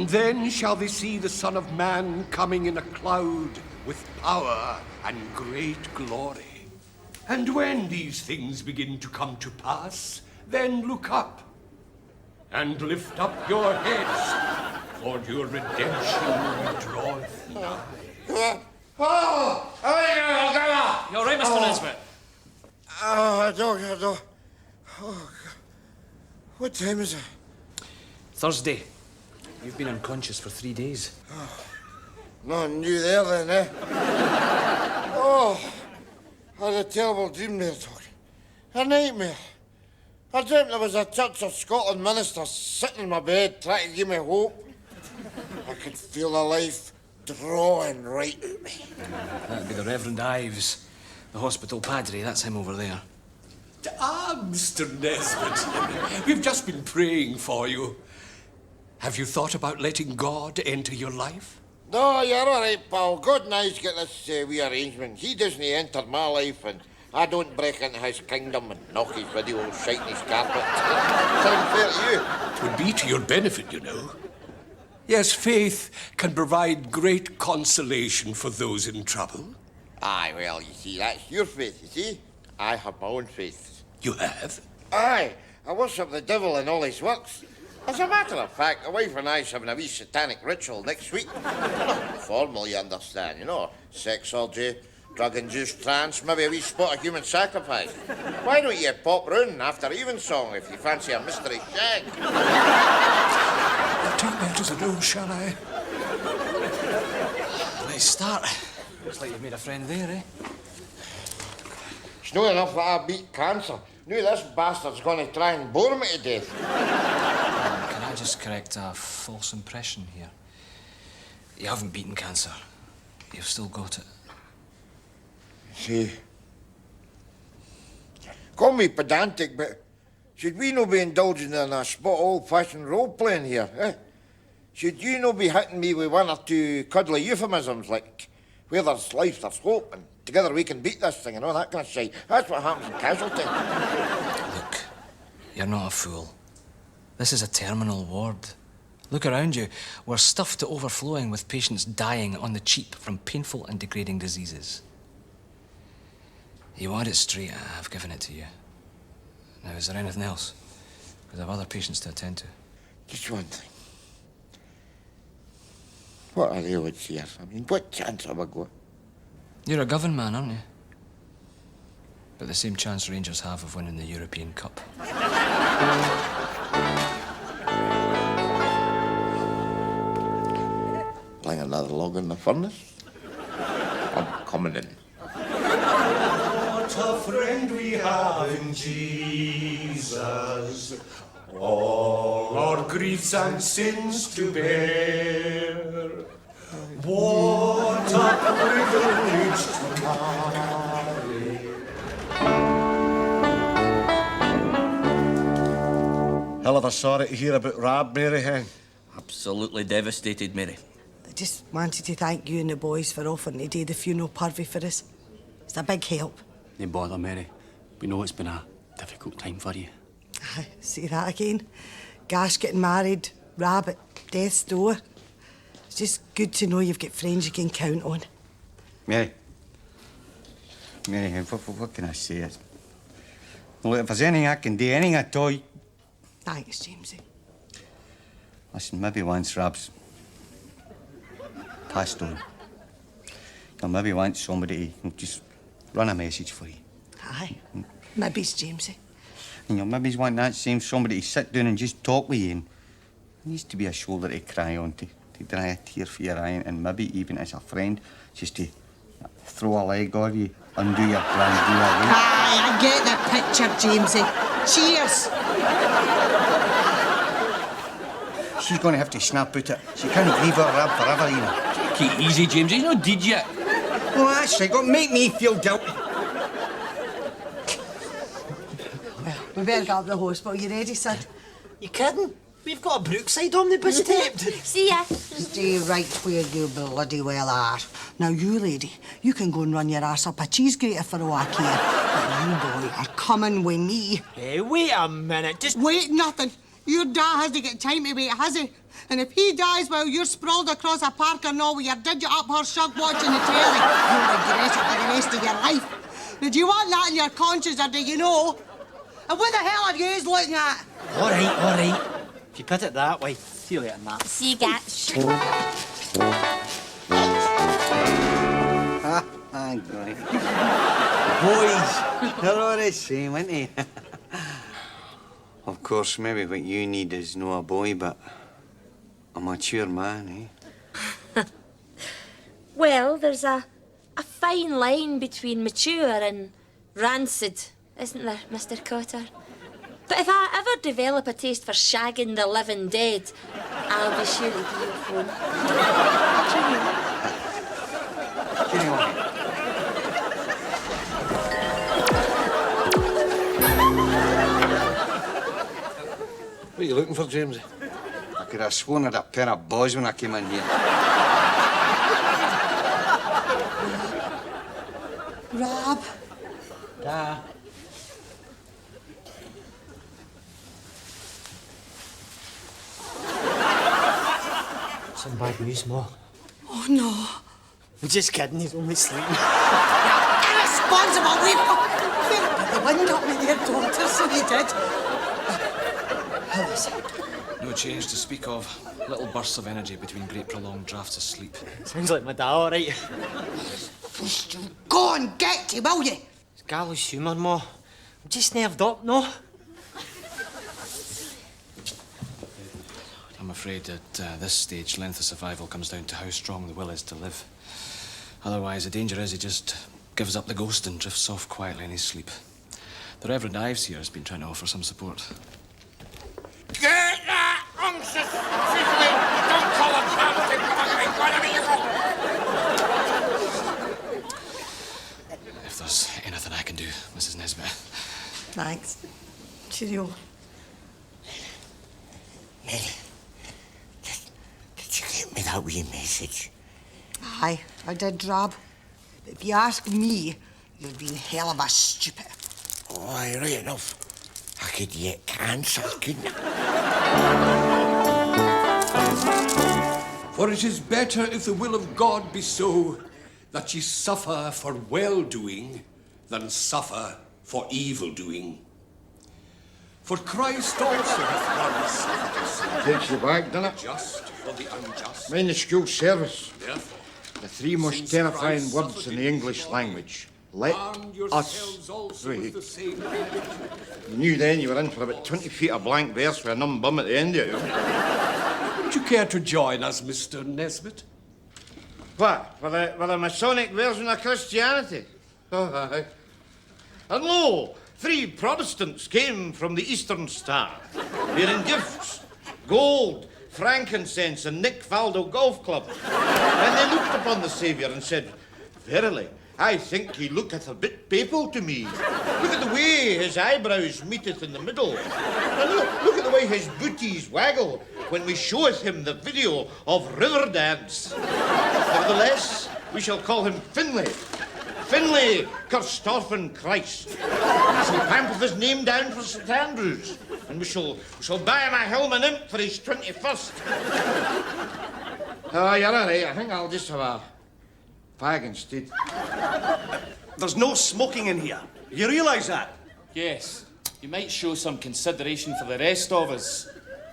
And then shall they see the Son of Man coming in a cloud with power and great glory. And when these things begin to come to pass, then look up and lift up your heads, for your redemption draweth nigh. You're right, Mr. Nesbitt. I don't. Oh, God. What time is it? Thursday. You've been unconscious for 3 days. Oh, nothing new there then, eh? Oh, I had a terrible dream there, Doc. A nightmare. I dreamt there was a Church of Scotland minister sitting in my bed trying to give me hope. I could feel the life drawing right at me. That'd be the Reverend Ives, the hospital padre. That's him over there. Mr. Nesbitt, we've just been praying for you. Have you thought about letting God enter your life? No, you're all right, pal. God and I's got this wee arrangement. He doesn't enter my life, and I don't break into his kingdom and knock his video and shite in his carpet. Sound fair to you? It would be to your benefit, you know. Yes, faith can provide great consolation for those in trouble. Aye, well, you see, that's your faith, you see. I have my own faith. You have? Aye, I worship the devil in all his works. As a matter of fact, the wife and I's having a wee satanic ritual next week. Not formal, you understand, you know. Sex orgy, drug-induced trance, maybe a wee spot of human sacrifice. Why don't you pop round after evensong if you fancy a mystery shag? I'll take that as a no, shall I? Let's start. Looks like you've made a friend there, eh? It's not enough that I beat cancer. Now this bastard's going to try and bore me to death. Can I just correct a false impression here? You haven't beaten cancer. You've still got it. See, call me pedantic, but should we not be indulging in a spot old-fashioned role-playing here, eh? Should you not be hitting me with one or two cuddly euphemisms like, where there's life, there's hope, and together we can beat this thing and all that kind of shit? That's what happens in casualty. Look, you're not a fool. This is a terminal ward. Look around you. We're stuffed to overflowing with patients dying on the cheap from painful and degrading diseases. You want it straight, I've given it to you. Now, is there anything else? Because I've other patients to attend to. Just one thing. What are the odds here? I mean, what chance have I got? You're a Govan man, aren't you? But the same chance Rangers have of winning the European Cup. Laying another log in the furnace? I'm coming in. What a friend we have in Jesus, all our griefs and sins to bear. What a privilege to carry. Hell of a sorry to hear about Rab, Mary Hen. Absolutely devastated, Mary. I just wanted to thank you and the boys for offering to do the funeral party for us. It's a big help. No bother, Mary. We know it's been a difficult time for you. See that again? Gash getting married, Rab at death's door. It's just good to know you've got friends you can count on. Mary, what can I say? Well, if there's anything I can do, anything at all... Thanks, Jamesie. Listen, maybe once Rab's passed on, or maybe once somebody to just run a message for you. Aye, maybe it's Jamesie. And maybe he's wanting that same somebody to sit down and just talk with you. And there needs to be a shoulder to cry on, to dry a tear for your eye, and maybe even as a friend, just to throw a leg on you, undo your plans, do your way. Aye, I get the picture, Jamesie. Cheers! She's going to have to snap out it. She can't grieve her Rab forever, you know. Take it easy, James. He's not dead yet. Oh, that's right. Don't make me feel guilty. Well, we better get up to the hospital. You ready, Sid? You kidding? We've got a Brookside omnibus taped. See ya. Stay right where you bloody well are. Now, you lady, you can go and run your ass up a cheese grater for all I care. But you, boy, are coming with me. Hey, wait a minute. Just Wait, nothing. Your dad hasn't got time to wait, has he? And if he dies while you're sprawled across a park or all with your digit up her shug watching the telly, you'll regret it for the rest of your life. Now, do you want that in your conscience, or do you know? And what the hell are you looking at? All right. If you put it that way. See you later, Matt. See you, Gash. I'm going. Boys, they're all the same, aren't they? Of course, maybe what you need is no a boy, but a mature man, eh? Well, there's a fine line between mature and rancid, isn't there, Mr. Cotter? But if I ever develop a taste for shagging the living dead, I'll be sure to give you a phone. Cheerio. What are you looking for, Jamesie? I could have sworn I'd a pair of boys when I came in here. Rob. Da. Some bad news, Ma. Oh, no. I'm just kidding, he's only sleeping. Irresponsible, we've got the wind up with your daughter, so he did. How is it? No change to speak of. Little bursts of energy between great prolonged drafts of sleep. Sounds like my dad, all right. Go and get you, will you? It's gallows humour, Ma. I'm just nerved up, no? I'm afraid at this stage, length of survival comes down to how strong the will is to live. Otherwise, the danger is he just gives up the ghost and drifts off quietly in his sleep. The Reverend Ives here has been trying to offer some support. Get that unctuous fiddly! Don't call him Pamela! If there's anything I can do, Mrs. Nesbitt. Thanks. Cheerio. Mary, did you get me that wee message? Aye, I did, Rob. But if you ask me, you've been hell of a stupid. Oh, aye, right enough. I could get cancer, couldn't I? For it is better if the will of God be so that ye suffer for well-doing than suffer for evil-doing. For Christ also hath once suffered Takes you back, doesn't it? just for the unjust. Mind the school service. Therefore, The three most since terrifying Christ words suffered in the in English glory, language. Let arm us yourselves also pray. with the same attitude. You knew then you were in for about 20 feet of blank verse with a numb bum at the end of it. Would you care to join us, Mr. Nesbitt? What? For the Masonic version of Christianity? Oh, aye. And lo, 3 Protestants came from the Eastern Star, bearing gifts, gold, frankincense, and Nick Faldo Golf Club. And they looked upon the Saviour and said, Verily, I think he looketh a bit papal to me. Look at the way his eyebrows meeteth in the middle. And look at the way his booties waggle when we showeth him the video of Riverdance. Nevertheless, we shall call him Finlay. Finlay Kirstophen Christ. St. Pamphil's name down for St. Andrews. And we shall buy him a helm and imp for his 21st. Oh, you're all right. I think I'll just have a fag instead. There's no smoking in here. You realise that? Yes, you might show some consideration for the rest of us.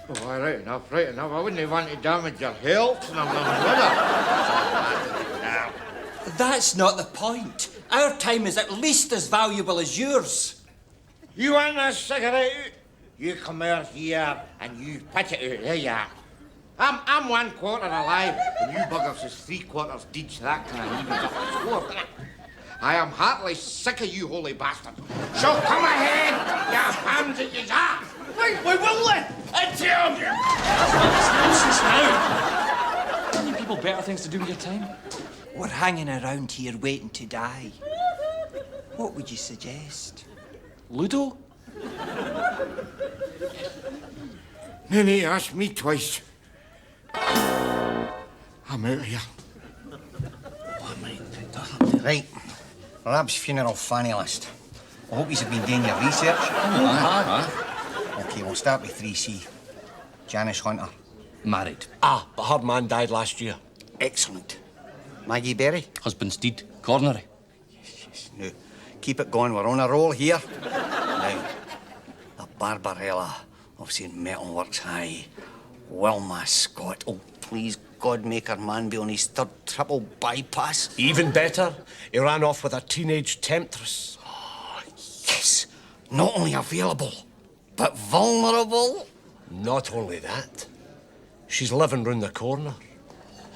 Oh, aye, right enough, right enough. I wouldn't want to damage your health, and I'm not with it. That's not the point. Our time is at least as valuable as yours. You want a cigarette? You come out here and you put it out. There you are. I'm 1/4 alive, and you buggers is 3/4 dead, so that kind of evens up the score, doesn't it? I am heartily sick of you, holy bastard. So come ahead, you hams at your ass. Wait, we will then! I tell you. Nonsense now! Don't you people better things to do with your time? We're hanging around here waiting to die. What would you suggest? Ludo? No need to ask me twice. I'm out of here. Right. Rab's funeral fanny list. I hope you've been doing your research. OK, we'll start with 3C. Janice Hunter. Married. Ah, but her man died last year. Excellent. Maggie Berry. Husband's deed. Coronary. Yes, now, keep it going. We're on a roll here. Now, the Barbarella of St. Metalworks High. Wilma Scott. Oh, please, God, make her man be on his third triple bypass. Even better, he ran off with a teenage temptress. Oh, yes. Not only available, but vulnerable. Not only that, she's living round the corner.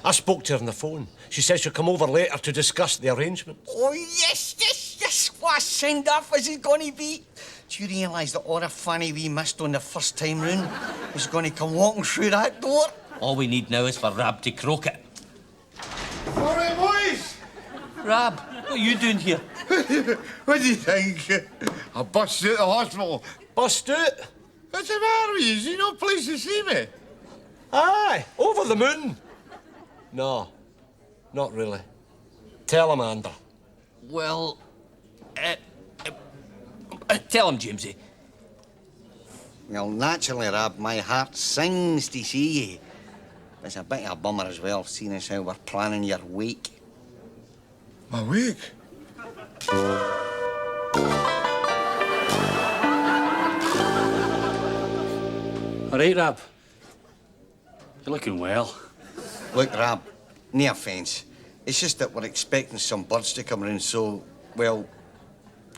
I spoke to her on the phone. She says she'll come over later to discuss the arrangements. Oh, yes, yes, yes. What a send-off is it going to be? Do you realise that all the fanny we missed on the first time round is going to come walking through that door? All we need now is for Rab to croak it. All right, boys. Rab, what are you doing here? What do you think? I bust out the hospital. Bust out? What's the matter with you? Is there no place to see me? Aye, over the moon. No, not really. Tell him, Andrew. Well, tell him, Jamesie. Well, naturally, Rab, my heart sings to see you. It's a bit of a bummer as well, seeing as how we're planning your wake. My wake? All right, Rab. You're looking well. Look, Rab, no offence. It's just that we're expecting some birds to come round, so, well,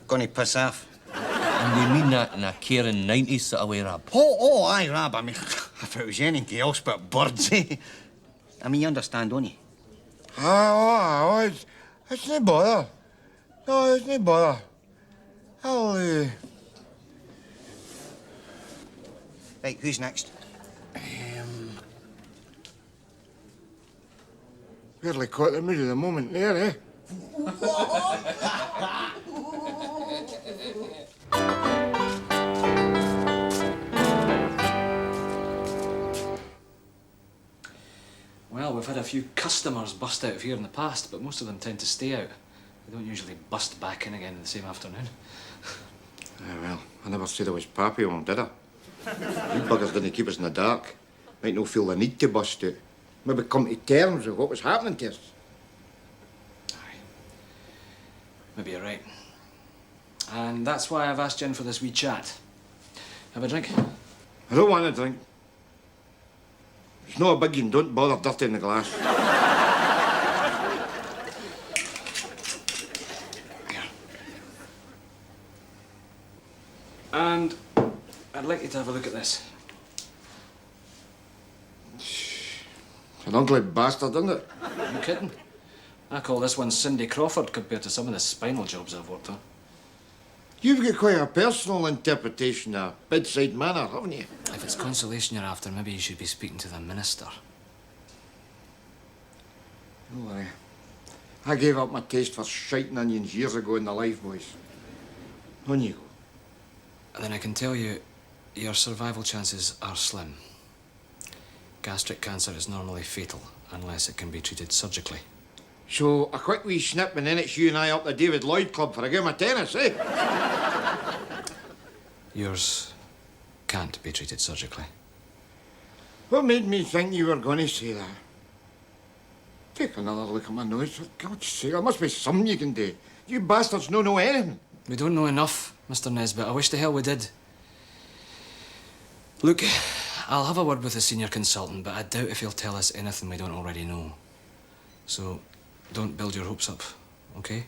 gonna piss off. And you mean that in a caring 90s sort of way, Rab? Oh, aye, Rab. I mean, if it was anything else but birds, eh? I mean, you understand, don't you? Oh, it's no bother. No, it's no bother. I'll, Right, who's next? Barely caught the mood of the moment there, eh? Well, we've had a few customers bust out of here in the past, but most of them tend to stay out. They don't usually bust back in again the same afternoon. Well, I never said I was pappy on, did I? You buggers didn't keep us in the dark. Might not feel the need to bust out. Maybe come to terms with what was happening to us. Aye. Maybe you're right. And that's why I've asked you in for this wee chat. Have a drink? I don't want to drink. It's not a big one. Don't bother dirtying the glass. Here. And I'd like you to have a look at this. It's an ugly bastard, isn't it? Are you kidding? I call this one Cindy Crawford compared to some of the spinal jobs I've worked on. You've got quite a personal interpretation of bedside manner, haven't you? If it's consolation you're after, maybe you should be speaking to the minister. Don't worry. I gave up my taste for shiting onions years ago in the life, boys. On you go. And then I can tell you, your survival chances are slim. Gastric cancer is normally fatal unless it can be treated surgically. So, a quick wee snip and then it's you and I up the David Lloyd Club for a game of tennis, eh? Yours can't be treated surgically. What made me think you were going to say that? Take another look at my nose. For God's sake, there must be something you can do. You bastards don't know anything. We don't know enough, Mr. Nesbitt. I wish the hell we did. Look, I'll have a word with the senior consultant, but I doubt if he'll tell us anything we don't already know. So, don't build your hopes up, okay?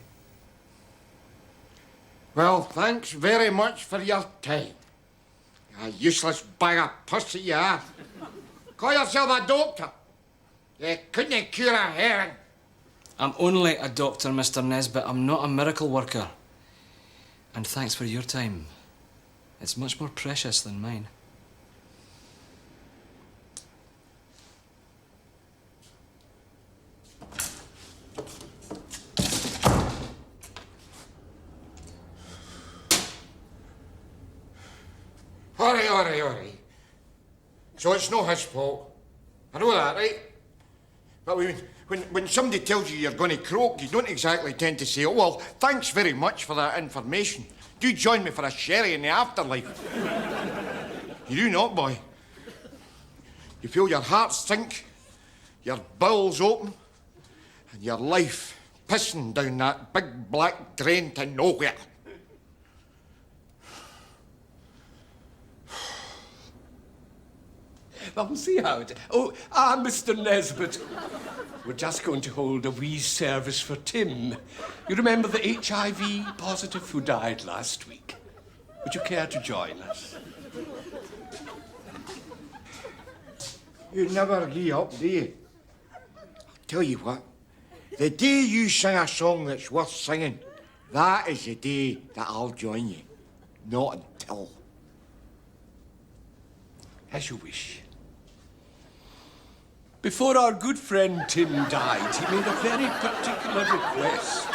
Well, thanks very much for your time. You useless bag of pussy you are. Call yourself a doctor. You couldn't cure a herring. I'm only a doctor, Mr. Nesbitt. I'm not a miracle worker. And thanks for your time. It's much more precious than mine. All right. So it's no his fault. I know that, right? But when somebody tells you you're going to croak, you don't exactly tend to say, oh, well, thanks very much for that information. Do join me for a sherry in the afterlife. You do not, boy. You feel your heart sink, your bowels open, and your life pissing down that big black drain to nowhere. Well, see how it... Mr. Nesbitt. We're just going to hold a wee service for Tim. You remember the HIV positive who died last week? Would you care to join us? You never give up, do you? I'll tell you what, the day you sing a song that's worth singing, that is the day that I'll join you. Not until. As you wish. Before our good friend Tim died, he made a very particular request.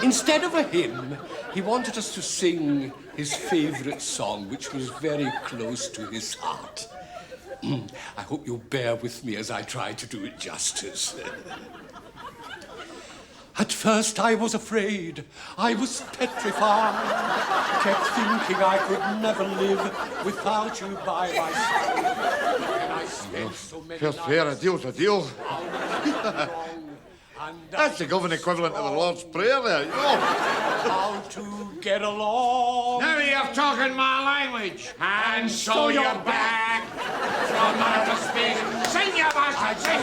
Instead of a hymn, he wanted us to sing his favourite song, which was very close to his heart. I hope you'll bear with me as I try to do it justice. At first I was afraid, I was petrified, kept thinking I could never live without you by my side. And I spent so many Fair, fair, a deal's a deal. That's the Govan equivalent of the Lord's Prayer there, you know. How to get along. Now you're talking my language. And so you're back from outer space. Sing your message, sing.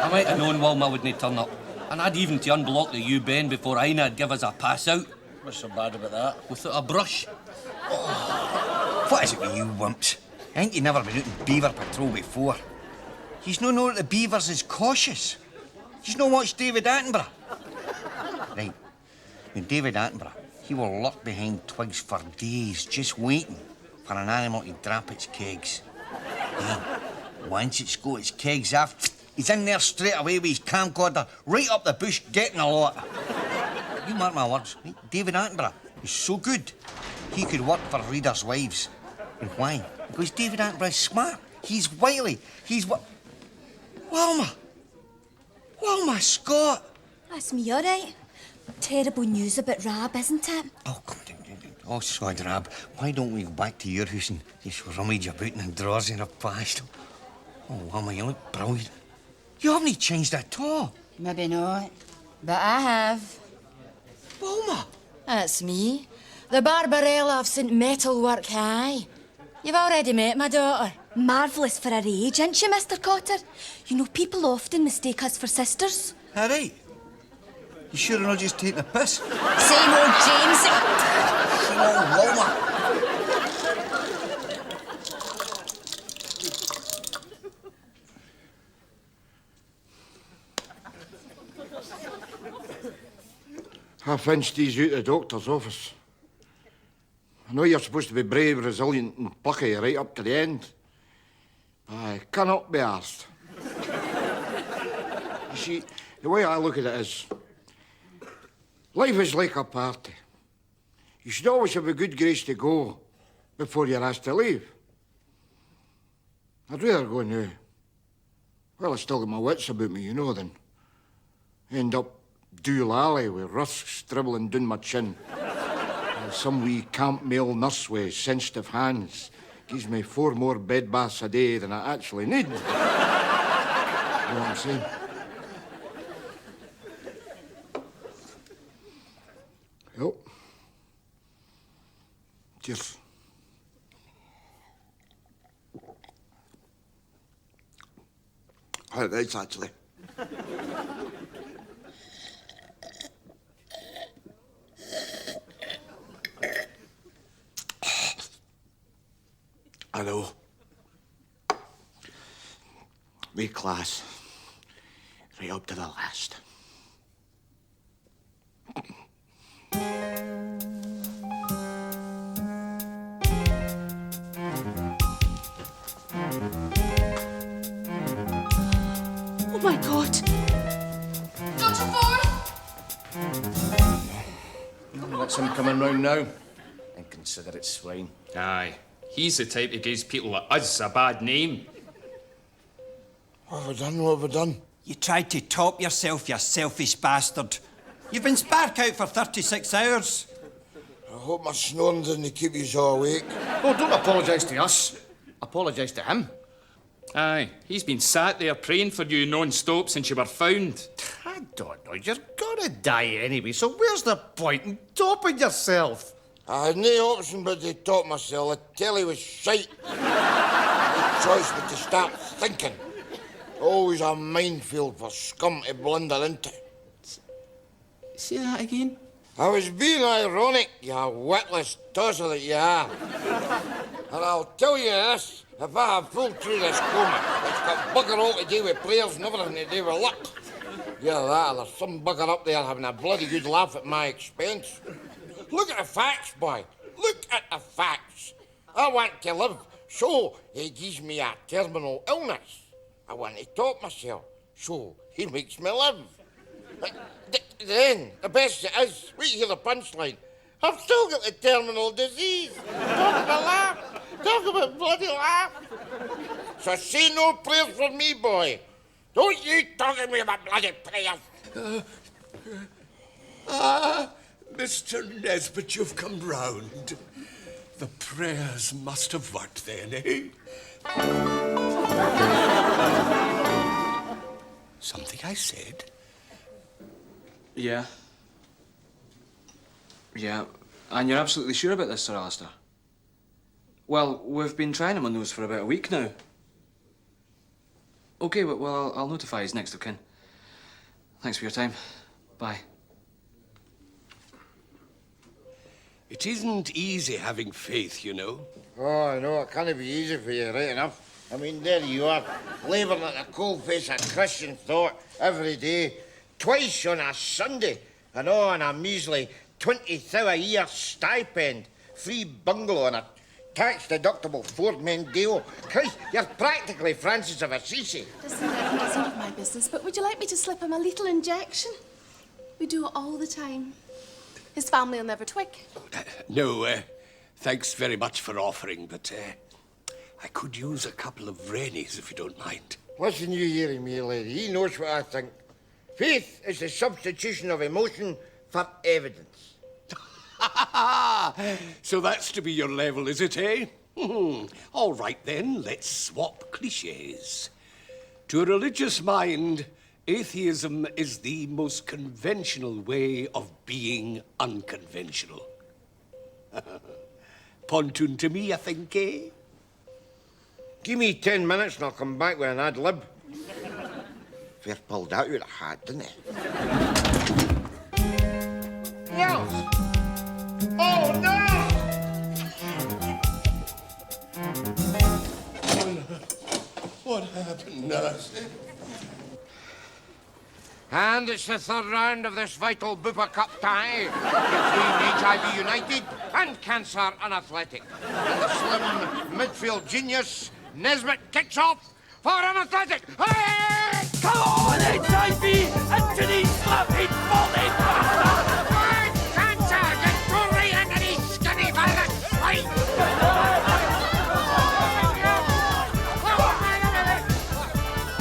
I might have known Wilma wouldn't turn up. And I'd even to unblock the U-bend before Aina'd give us a pass out. What's so bad about that? Without a brush. What is it with you wimps? Ain't you never been out in beaver patrol before? You've no know that the beavers is cautious. You've no watched David Attenborough. Right. Now, David Attenborough, he will lurk behind twigs for days, just waiting for an animal to drop its kegs. Then, once it's got its kegs off, he's in there straight away with his camcorder, right up the bush, getting a lot. You mark my words, right? David Attenborough is so good, he could work for readers' wives. And why? Because David Attenborough is smart. He's wily. He's what? Wilma! Wilma Scott! That's me, all right. Terrible news about Rab, isn't it? Oh, come down. Oh, sod, Rab. Why don't we go back to your house and just rummage about in the drawers in the past? Oh, Wilma, you look brilliant. You haven't changed at all. Maybe not, but I have. Wilma! That's me, the Barbarella of St Metalwork High. You've already met my daughter. Marvellous for her age, ain't she, Mr. Cotter? You know, people often mistake us for sisters. All right. You sure you're not just taking a piss? Same old Jamesie. Same old Wilma. I finched these out of the doctor's office. I know you're supposed to be brave, resilient and plucky right up to the end. But I cannot be arsed. You see, the way I look at it is, life is like a party. You should always have a good grace to go before you're asked to leave. I'd rather go now. Well, I still got my wits about me, you know, than end up doolally with rusks dribbling down my chin. And some wee camp male nurse with sensitive hands gives me 4 more bed baths a day than I actually need. You know what I'm saying? Well, cheers. Oh, thanks, actually. I know. Me class. Right up to the last. Oh, my God. Dr. Ford? What's him coming round now? Inconsiderate swine. Aye. He's the type who gives people like us a bad name. What have we done? What have we done? You tried to top yourself, you selfish bastard. You've been spark out for 36 hours. I hope my snoring didn't keep you so awake. Oh, don't apologise to us. Apologise to him. Aye, he's been sat there praying for you non-stop since you were found. I don't know, you're gonna die anyway, so where's the point in topping yourself? I had no option but to top myself. The telly was shite. No choice but to start thinking. Always a minefield for scum to blunder into. Say that again? I was being ironic, you witless tosser that you are. And I'll tell you this, if I have pulled through this coma, it's got bugger all to do with players and everything to do with luck. Yeah, that, there's some bugger up there having a bloody good laugh at my expense. Look at the facts, boy. Look at the facts. I want to live, so he gives me a terminal illness. I want to top myself, so he makes me live. Then, the best it is, wait to hear the punchline. I've still got the terminal disease. Talk about laugh. Talk about bloody laugh. So say no prayers for me, boy. Don't you talk to me about bloody prayers. Mr. Nesbitt, you've come round. The prayers must have worked then, eh? Something I said? Yeah. Yeah. And you're absolutely sure about this, Sir Alistair? Well, we've been trying him on those for about a week now. OK, well, I'll notify his next of kin. Thanks for your time. Bye. It isn't easy having faith, you know. Oh, I know, it can't be easy for you, right enough. I mean, there you are, labouring at the cold face of Christian thought every day, twice on a Sunday, and all on a measly 20,000 a year stipend, free bungalow and a tax-deductible Ford Mondeo. Christ, you're practically Francis of Assisi. Listen, Reverend, it's none of my business, but would you like me to slip him a little injection? We do it all the time. His family will never twig. No, thanks very much for offering, but I could use a couple of Rennies if you don't mind. Listen, you hearing me, lady. He knows what I think. Faith is the substitution of emotion for evidence. So that's to be your level, is it, eh? All right, then, let's swap cliches. To a religious mind, atheism is the most conventional way of being unconventional. Pontoon to me, I think, eh? Give me 10 minutes and I'll come back with an ad lib. Fair pulled out of the hat, didn't it? No! Oh, no! What happened, nurse? And it's the third round of this vital Bupa Cup tie between HIV United and Cancer Unathletic. And the slim midfield genius, Nesbitt, kicks off for Unathletic. Hey! Come on, HIV! Into these slapping, falling bastard! Cancer, get fully into these skinny virus! Right!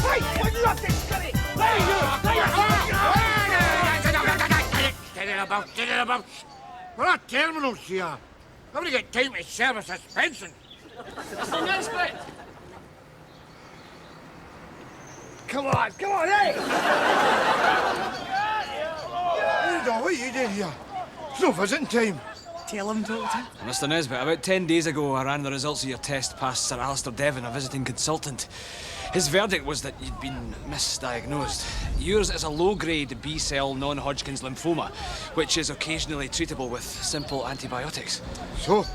Hey, when you up this skinny! Get it about. We're not terminals here. Nobody got time to serve a suspension. Mr. Nesbitt! Come on, hey! What are you doing here? It's no visiting time. Tell him, Doctor. Mr. Nesbitt, about 10 days ago, I ran the results of your test past Sir Alistair Devon, a visiting consultant. His verdict was that you'd been misdiagnosed. Yours is a low-grade B-cell non-Hodgkin's lymphoma, which is occasionally treatable with simple antibiotics. So,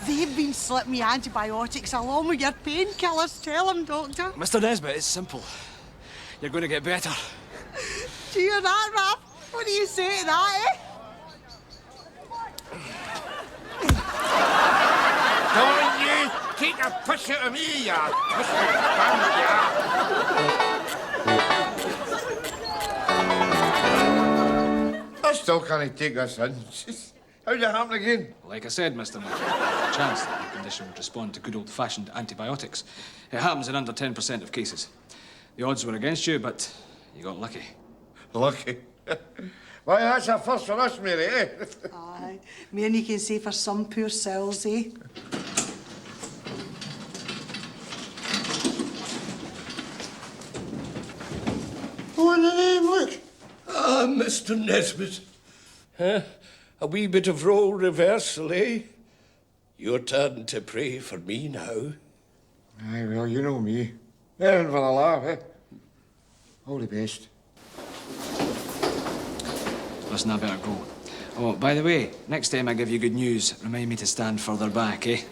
they've been slipping me antibiotics along with your painkillers. Tell him, Doctor. Mr. Nesbitt, it's simple. You're going to get better. Do you hear that, Raph? What do you say to that, eh? Don't you take a piss out of me, you twisted bandit, you. I still can't take this in. How'd it happen again? Like I said, Mr. Nesbitt, there's a chance that your condition would respond to good old-fashioned antibiotics. It happens in under 10% of cases. The odds were against you, but you got lucky. Lucky? Why, that's a first for us, Mary, eh? Aye, me and you can say for some poor souls, eh? What in the name, look? Ah, Mr. Nesbitt. Huh? A wee bit of role reversal, eh? Your turn to pray for me now. Aye, well, you know me. Everything for a laugh, eh? All the best. Listen, I better go. Oh, by the way, next time I give you good news, remind me to stand further back, eh?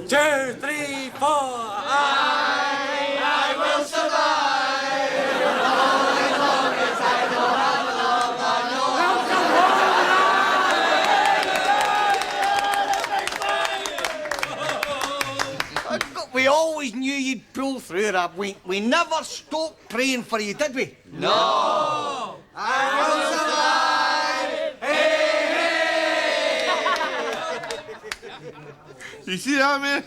2, 3, 4. I will survive. As long as I know how to love, I know. We always knew you'd pull through, Rab. We never stopped praying for you, did we? No. I will survive. You see that, man?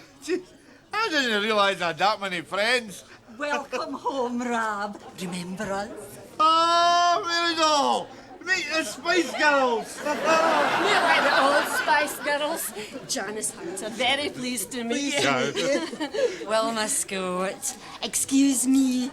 I didn't realise I had that many friends. Welcome home, Rab. Remember us? Oh, Mary doll! Meet the Spice Girls! Me like the old Spice Girls. Janice Hunter, very pleased to meet you. Wilma Scott. Excuse me.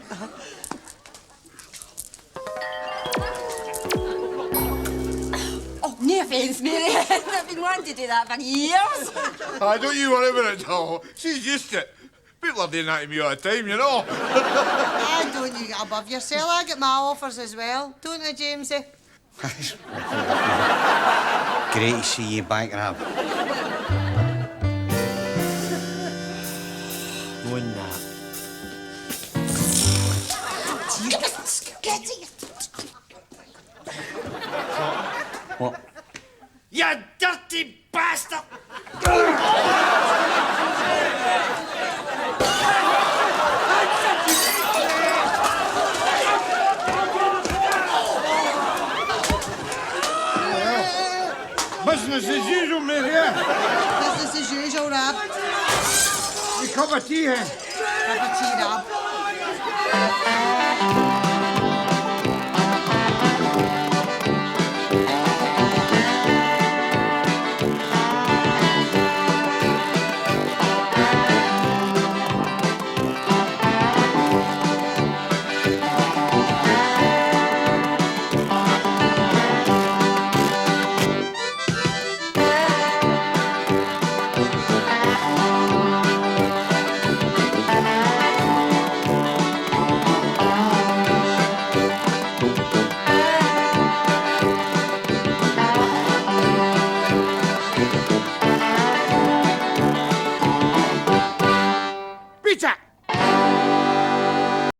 Oh, no offence, Mary. I've been wanting to do that for years. Don't you worry about it, doll. She's used to it. People are doing that to me all the time, you know. Don't you get above yourself. I get my offers as well. Don't I, Jamesie? Great to see you back, Rab. One nap. What? You dirty bastard! Business as usual, Mary, yeah? Business as usual, Rab. A cup of tea, eh? Cup of tea, Rab.